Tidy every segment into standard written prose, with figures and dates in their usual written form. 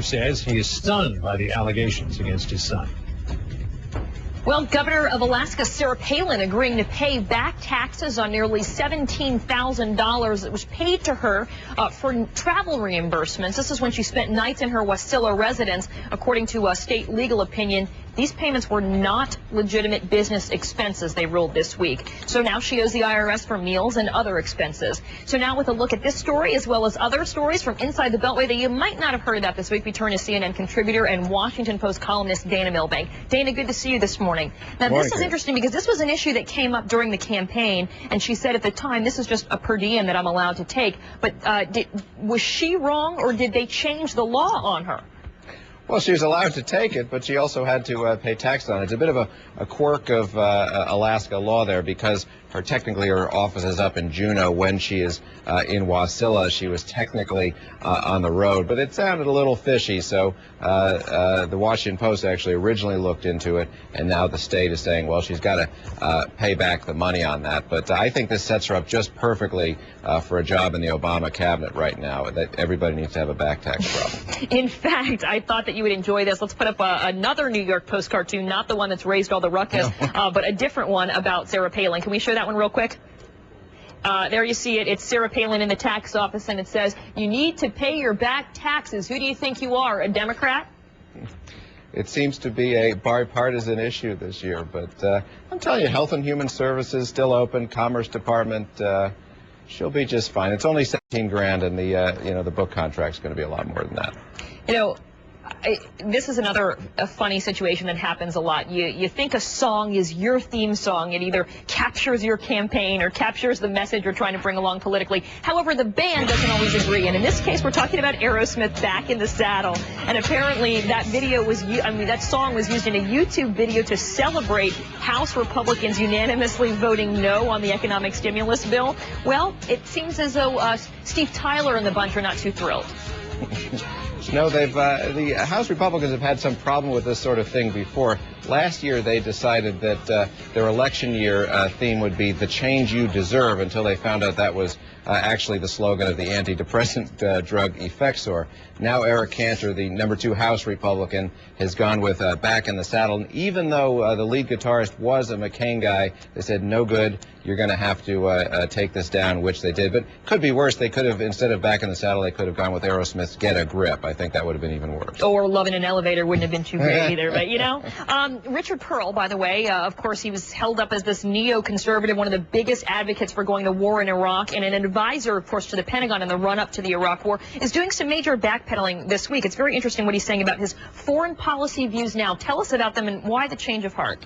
Says he is stunned by the allegations against his son. Well, Governor of Alaska Sarah Palin agreeing to pay back taxes on nearly $17,000 that was paid to her for travel reimbursements. This is when she spent nights in her Wasilla residence. According to a state legal opinion, these payments were not legitimate business expenses, they ruled this week. So now she owes the IRS for meals and other expenses. So now with a look at this story as well as other stories from inside the Beltway that you might not have heard about this week, we turn to CNN contributor and Washington Post columnist Dana Milbank. Dana, good to see you this morning. Now, this is interesting because this was an issue that came up during the campaign, and she said at the time, this is just a per diem that I'm allowed to take. But was she wrong, or did they change the law on her? Well, she was allowed to take it, but she also had to pay tax on it. It's a bit of a quirk of Alaska law there, because technically her office is up in Juneau. When she is in Wasilla, she was technically on the road. But it sounded a little fishy, so the Washington Post actually originally looked into it, and now the state is saying, well, she's got to pay back the money on that. But I think this sets her up just perfectly for a job in the Obama cabinet right now. That everybody needs to have a back tax problem. In fact, I thought that you would enjoy this. Let's put up another New York Post cartoon, not the one that's raised all the ruckus, but a different one about Sarah Palin. Can we show that one real quick? There you see it. It's Sarah Palin in the tax office, and it says, you need to pay your back taxes. Who do you think you are, a Democrat? It seems to be a bipartisan issue this year, but I'm telling you, Health and Human Services still open, Commerce Department, she'll be just fine. It's only 17 grand, and the book contract's going to be a lot more than that. You know, this is another funny situation that happens a lot. You think a song is your theme song. It either captures your campaign or captures the message you're trying to bring along politically. However, the band doesn't always agree. And in this case, we're talking about Aerosmith, Back in the Saddle. And apparently that video was, that song was used in a YouTube video to celebrate House Republicans unanimously voting no on the economic stimulus bill. Well, it seems as though Steve Tyler and the bunch are not too thrilled. No, the House Republicans have had some problem with this sort of thing before. Last year, they decided that their election year theme would be "The Change You Deserve," until they found out that was actually the slogan of the antidepressant drug Effexor. Now Eric Cantor, the #2 House Republican, has gone with "Back in the Saddle." And even though the lead guitarist was a McCain guy, they said, no good, you're going to have to take this down, which they did. But it could be worse. They could have, instead of "Back in the Saddle," they could have gone with Aerosmith's "Get a Grip." I think that would have been even worse. Or "Love in an Elevator" wouldn't have been too great either. But, you know, Richard Pearl, by the way, of course, he was held up as this neoconservative, one of the biggest advocates for going to war in Iraq, and an advisor, of course, to the Pentagon in the run-up to the Iraq war, is doing some major backpedaling this week. It's very interesting what he's saying about his foreign policy views now. Tell us about them and why the change of heart.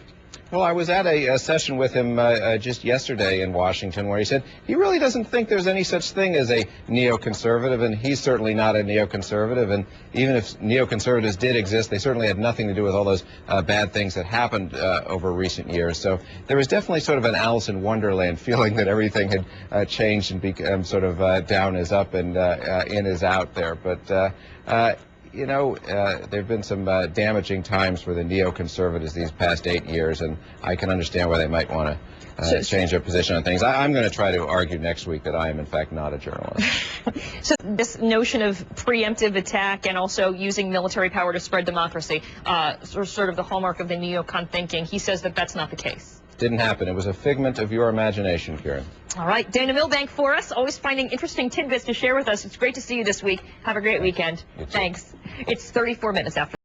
Well, I was at a session with him just yesterday in Washington, where he said he really doesn't think there's any such thing as a neoconservative, and he's certainly not a neoconservative. And even if neoconservatives did exist, they certainly had nothing to do with all those bad things that happened over recent years. So there was definitely sort of an Alice in Wonderland feeling that everything had changed and become sort of down is up and in is out there. But you know, there have been some damaging times for the neoconservatives these past 8 years, and I can understand why they might want to change their position on things. I'm going to try to argue next week that I am, in fact, not a journalist. So this notion of preemptive attack and also using military power to spread democracy, sort of the hallmark of the neocon thinking, he says that that's not the case. Didn't happen. It was a figment of your imagination, Kieran. All right, Dana Milbank for us, always finding interesting tidbits to share with us. It's great to see you this week. Have a great weekend. Thanks. It's 34 minutes after.